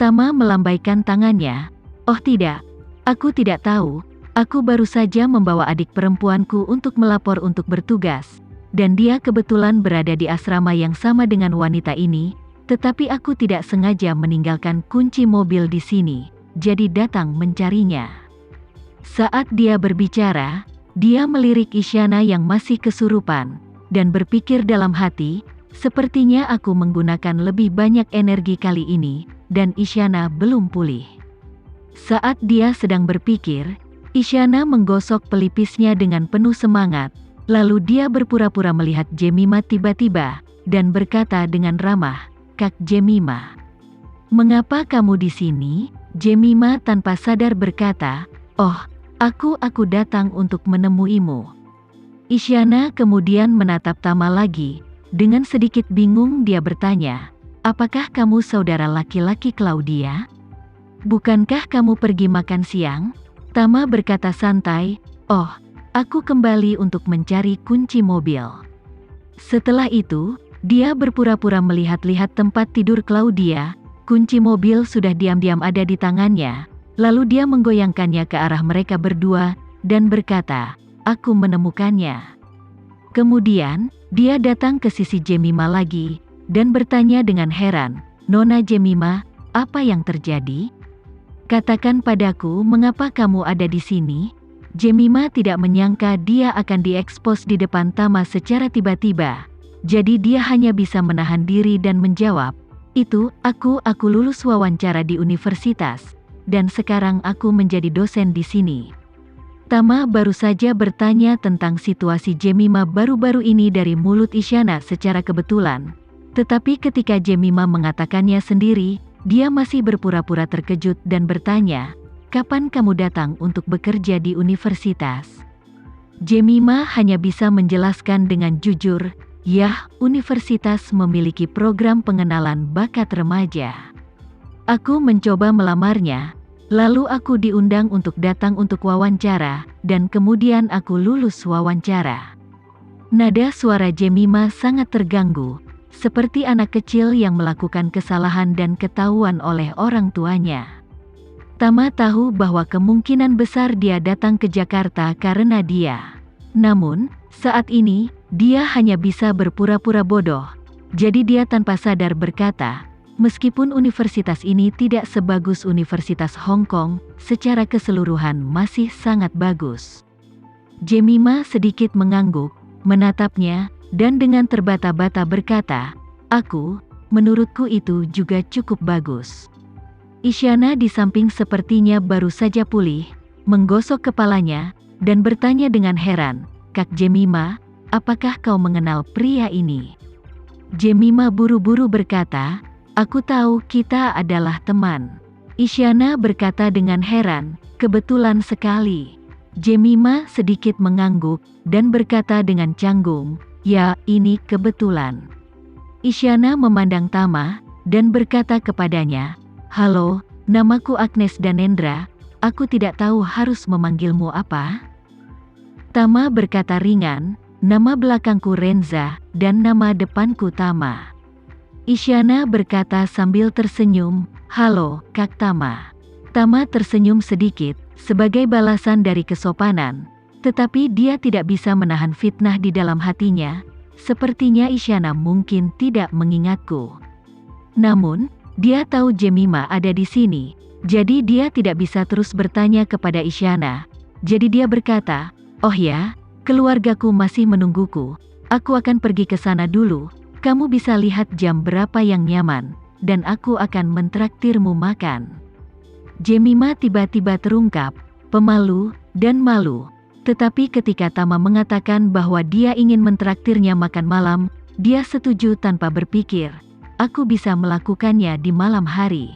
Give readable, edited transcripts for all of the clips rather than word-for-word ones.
Tama melambaikan tangannya. Oh tidak, aku tidak tahu. Aku baru saja membawa adik perempuanku untuk melapor untuk bertugas. Dan dia kebetulan berada di asrama yang sama dengan wanita ini. Tetapi aku tidak sengaja meninggalkan kunci mobil di sini. Jadi datang mencarinya. Saat dia berbicara, dia melirik Isyana yang masih kesurupan. Dan berpikir dalam hati, sepertinya aku menggunakan lebih banyak energi kali ini. Dan Isyana belum pulih. Saat dia sedang berpikir, Isyana menggosok pelipisnya dengan penuh semangat, lalu dia berpura-pura melihat Jemima tiba-tiba, dan berkata dengan ramah, "Kak Jemima. Mengapa kamu di sini?" Jemima tanpa sadar berkata, "Oh, aku datang untuk menemuimu." Isyana kemudian menatap Tama lagi, dengan sedikit bingung dia bertanya, "Apakah kamu saudara laki-laki Claudia? Bukankah kamu pergi makan siang?" Tama berkata santai, "Oh, aku kembali untuk mencari kunci mobil." Setelah itu, dia berpura-pura melihat-lihat tempat tidur Claudia. Kunci mobil sudah diam-diam ada di tangannya. Lalu dia menggoyangkannya ke arah mereka berdua, dan berkata, "Aku menemukannya." Kemudian, dia datang ke sisi Jemima lagi, dan bertanya dengan heran, "Nona Jemima, apa yang terjadi? Katakan padaku mengapa kamu ada di sini?" Jemima tidak menyangka dia akan diekspos di depan Tama secara tiba-tiba. Jadi dia hanya bisa menahan diri dan menjawab, Aku lulus wawancara di universitas. Dan sekarang aku menjadi dosen di sini." Tama baru saja bertanya tentang situasi Jemima baru-baru ini dari mulut Isyana secara kebetulan. Tetapi ketika Jemima mengatakannya sendiri, dia masih berpura-pura terkejut dan bertanya, "Kapan kamu datang untuk bekerja di universitas?" Jemima hanya bisa menjelaskan dengan jujur, "Yah, universitas memiliki program pengenalan bakat remaja. Aku mencoba melamarnya, lalu aku diundang untuk datang untuk wawancara, dan kemudian aku lulus wawancara." Nada suara Jemima sangat terganggu, seperti anak kecil yang melakukan kesalahan dan ketahuan oleh orang tuanya. Tama tahu bahwa kemungkinan besar dia datang ke Jakarta karena dia. Namun, saat ini, dia hanya bisa berpura-pura bodoh. Jadi dia tanpa sadar berkata, "Meskipun universitas ini tidak sebagus Universitas Hong Kong, secara keseluruhan masih sangat bagus." Jemima sedikit mengangguk, menatapnya, dan dengan terbata-bata berkata, Menurutku itu juga cukup bagus." Isyana di samping sepertinya baru saja pulih, menggosok kepalanya, dan bertanya dengan heran, "Kak Jemima, apakah kau mengenal pria ini?" Jemima buru-buru berkata, "Aku tahu kita adalah teman." Isyana berkata dengan heran, "Kebetulan sekali." Jemima sedikit mengangguk, dan berkata dengan canggung, "Ya, ini kebetulan." Isyana memandang Tama, dan berkata kepadanya, "Halo, namaku Agnes Danendra, aku tidak tahu harus memanggilmu apa?" Tama berkata ringan, "Nama belakangku Renza, dan nama depanku Tama." Isyana berkata sambil tersenyum, "Halo, Kak Tama." Tama tersenyum sedikit, sebagai balasan dari kesopanan, tetapi dia tidak bisa menahan fitnah di dalam hatinya. Sepertinya Isyana mungkin tidak mengingatku. Namun, dia tahu Jemima ada di sini, jadi dia tidak bisa terus bertanya kepada Isyana. Jadi dia berkata, "Oh ya, keluargaku masih menungguku. Aku akan pergi ke sana dulu. Kamu bisa lihat jam berapa yang nyaman, dan aku akan mentraktirmu makan." Jemima tiba-tiba terungkap, pemalu, dan malu. Tetapi ketika Tama mengatakan bahwa dia ingin mentraktirnya makan malam, dia setuju tanpa berpikir, "Aku bisa melakukannya di malam hari."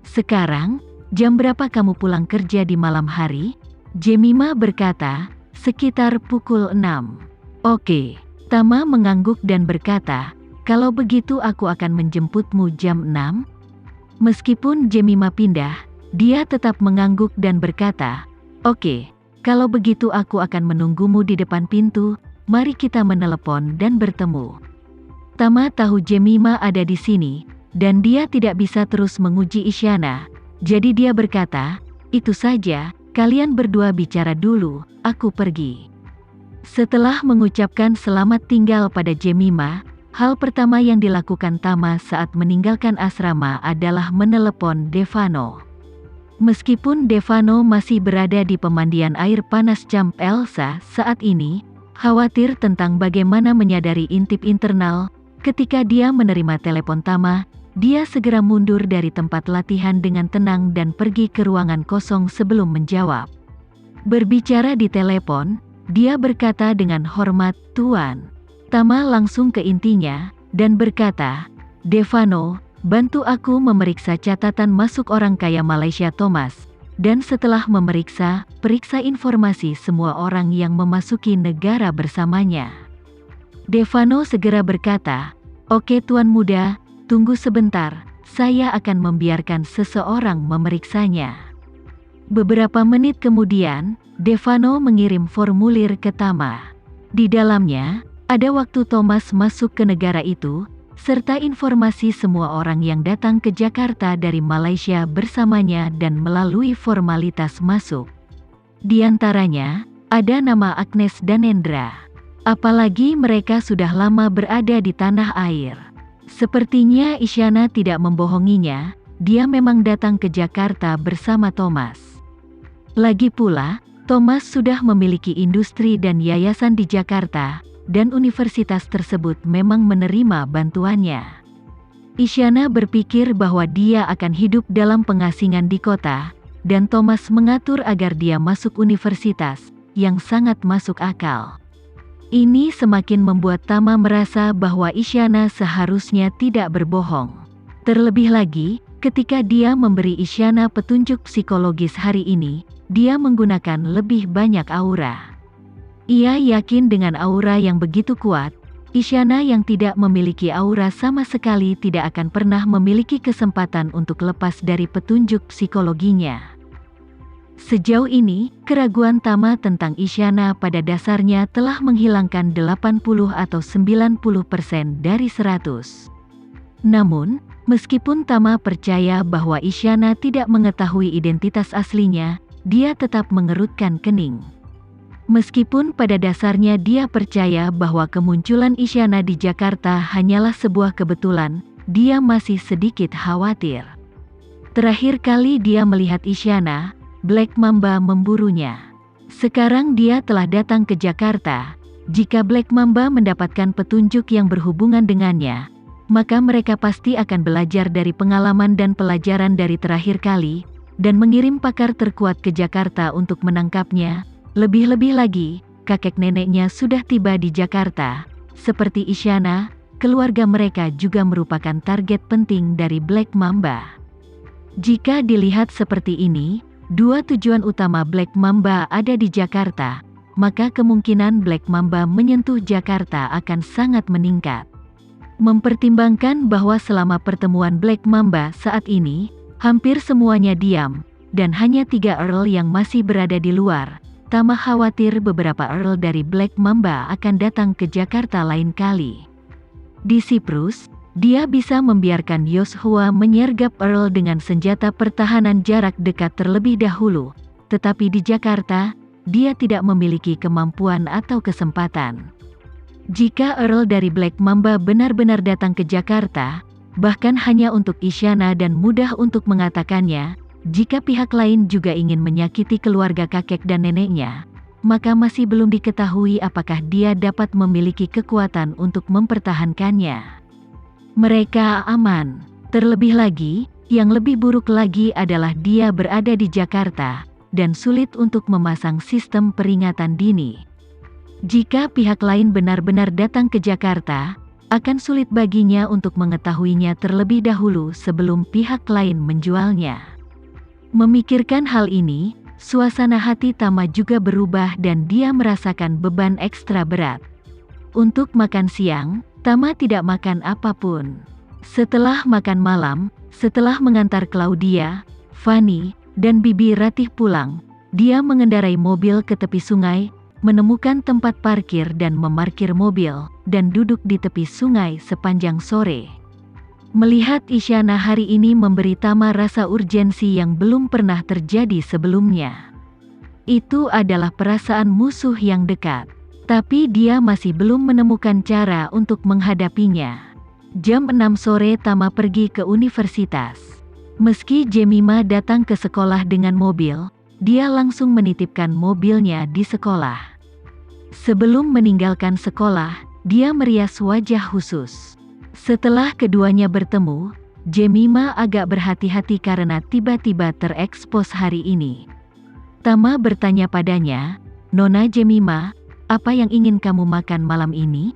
"Sekarang, jam berapa kamu pulang kerja di malam hari?" Jemima berkata, "Sekitar pukul 6. "Oke." Tama mengangguk dan berkata, "Kalau begitu aku akan menjemputmu jam 6. Meskipun Jemima pindah, dia tetap mengangguk dan berkata, "Oke. Kalau begitu aku akan menunggumu di depan pintu, mari kita menelepon dan bertemu." Tama tahu Jemima ada di sini, dan dia tidak bisa terus menguji Isyana. Jadi dia berkata, "Itu saja, kalian berdua bicara dulu, aku pergi." Setelah mengucapkan selamat tinggal pada Jemima, hal pertama yang dilakukan Tama saat meninggalkan asrama adalah menelepon Devano. Meskipun Devano masih berada di pemandian air panas Camp Elsa saat ini, khawatir tentang bagaimana menyadari intip internal, ketika dia menerima telepon Tama, dia segera mundur dari tempat latihan dengan tenang dan pergi ke ruangan kosong sebelum menjawab. Berbicara di telepon, dia berkata dengan hormat, "Tuan." Tama langsung ke intinya, dan berkata, "Devano, bantu aku memeriksa catatan masuk orang kaya Malaysia Thomas, dan setelah memeriksa, periksa informasi semua orang yang memasuki negara bersamanya." Devano segera berkata, "Oke Tuan Muda, tunggu sebentar, saya akan membiarkan seseorang memeriksanya." Beberapa menit kemudian, Devano mengirim formulir ke Tama. Di dalamnya, ada waktu Thomas masuk ke negara itu, serta informasi semua orang yang datang ke Jakarta dari Malaysia bersamanya dan melalui formalitas masuk. Di antaranya, ada nama Agnes dan Endra. Apalagi mereka sudah lama berada di tanah air. Sepertinya Isyana tidak membohonginya, dia memang datang ke Jakarta bersama Thomas. Lagi pula, Thomas sudah memiliki industri dan yayasan di Jakarta, dan universitas tersebut memang menerima bantuannya. Isyana berpikir bahwa dia akan hidup dalam pengasingan di kota, dan Thomas mengatur agar dia masuk universitas, yang sangat masuk akal. Ini semakin membuat Tama merasa bahwa Isyana seharusnya tidak berbohong. Terlebih lagi, ketika dia memberi Isyana petunjuk psikologis hari ini, dia menggunakan lebih banyak aura. Ia yakin dengan aura yang begitu kuat, Isyana yang tidak memiliki aura sama sekali tidak akan pernah memiliki kesempatan untuk lepas dari petunjuk psikologinya. Sejauh ini, keraguan Tama tentang Isyana pada dasarnya telah menghilangkan 80 atau 90% dari 100. Namun, meskipun Tama percaya bahwa Isyana tidak mengetahui identitas aslinya, dia tetap mengerutkan kening. Meskipun pada dasarnya dia percaya bahwa kemunculan Isyana di Jakarta hanyalah sebuah kebetulan, dia masih sedikit khawatir. Terakhir kali dia melihat Isyana, Black Mamba memburunya. Sekarang dia telah datang ke Jakarta. Jika Black Mamba mendapatkan petunjuk yang berhubungan dengannya, maka mereka pasti akan belajar dari pengalaman dan pelajaran dari terakhir kali, dan mengirim pakar terkuat ke Jakarta untuk menangkapnya. Lebih-lebih lagi, kakek neneknya sudah tiba di Jakarta. Seperti Isyana, keluarga mereka juga merupakan target penting dari Black Mamba. Jika dilihat seperti ini, dua tujuan utama Black Mamba ada di Jakarta, maka kemungkinan Black Mamba menyentuh Jakarta akan sangat meningkat. Mempertimbangkan bahwa selama pertemuan Black Mamba saat ini, hampir semuanya diam, dan hanya 3 Earl yang masih berada di luar, Tama khawatir beberapa Earl dari Black Mamba akan datang ke Jakarta lain kali. Di Siprus, dia bisa membiarkan Yoshua menyergap Earl dengan senjata pertahanan jarak dekat terlebih dahulu, tetapi di Jakarta, dia tidak memiliki kemampuan atau kesempatan. Jika Earl dari Black Mamba benar-benar datang ke Jakarta, bahkan hanya untuk Isyana dan mudah untuk mengatakannya, jika pihak lain juga ingin menyakiti keluarga kakek dan neneknya, maka masih belum diketahui apakah dia dapat memiliki kekuatan untuk mempertahankannya. Mereka aman. Terlebih lagi, yang lebih buruk lagi adalah dia berada di Jakarta, dan sulit untuk memasang sistem peringatan dini. Jika pihak lain benar-benar datang ke Jakarta, akan sulit baginya untuk mengetahuinya terlebih dahulu sebelum pihak lain menjualnya. Memikirkan hal ini, suasana hati Tama juga berubah dan dia merasakan beban ekstra berat. Untuk makan siang, Tama tidak makan apapun. Setelah makan malam, setelah mengantar Claudia, Fanny, dan Bibi Ratih pulang, dia mengendarai mobil ke tepi sungai, menemukan tempat parkir dan memarkir mobil, dan duduk di tepi sungai sepanjang sore. Melihat Isyana hari ini memberi Tama rasa urgensi yang belum pernah terjadi sebelumnya. Itu adalah perasaan musuh yang dekat. Tapi dia masih belum menemukan cara untuk menghadapinya. Jam 6 sore Tama pergi ke universitas. Meski Jemima datang ke sekolah dengan mobil, dia langsung menitipkan mobilnya di sekolah. Sebelum meninggalkan sekolah, dia merias wajah khusus. Setelah keduanya bertemu, Jemima agak berhati-hati karena tiba-tiba terekspos hari ini. Tama bertanya padanya, "Nona Jemima, apa yang ingin kamu makan malam ini?"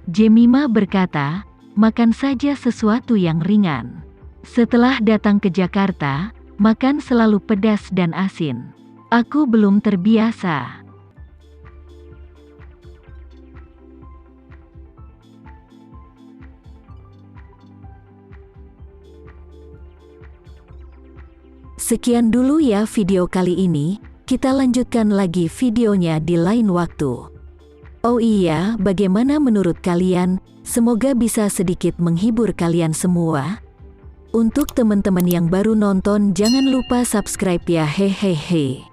Jemima berkata, "Makan saja sesuatu yang ringan. Setelah datang ke Jakarta, makan selalu pedas dan asin. Aku belum terbiasa." Sekian dulu ya video kali ini, kita lanjutkan lagi videonya di lain waktu. Oh iya, bagaimana menurut kalian? Semoga bisa sedikit menghibur kalian semua. Untuk teman-teman yang baru nonton, jangan lupa subscribe ya, hehehe.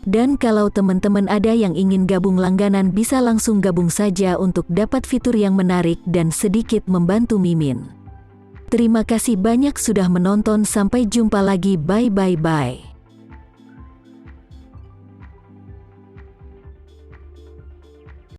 Dan kalau teman-teman ada yang ingin gabung langganan, bisa langsung gabung saja untuk dapat fitur yang menarik dan sedikit membantu Mimin. Terima kasih banyak sudah menonton, sampai jumpa lagi, bye.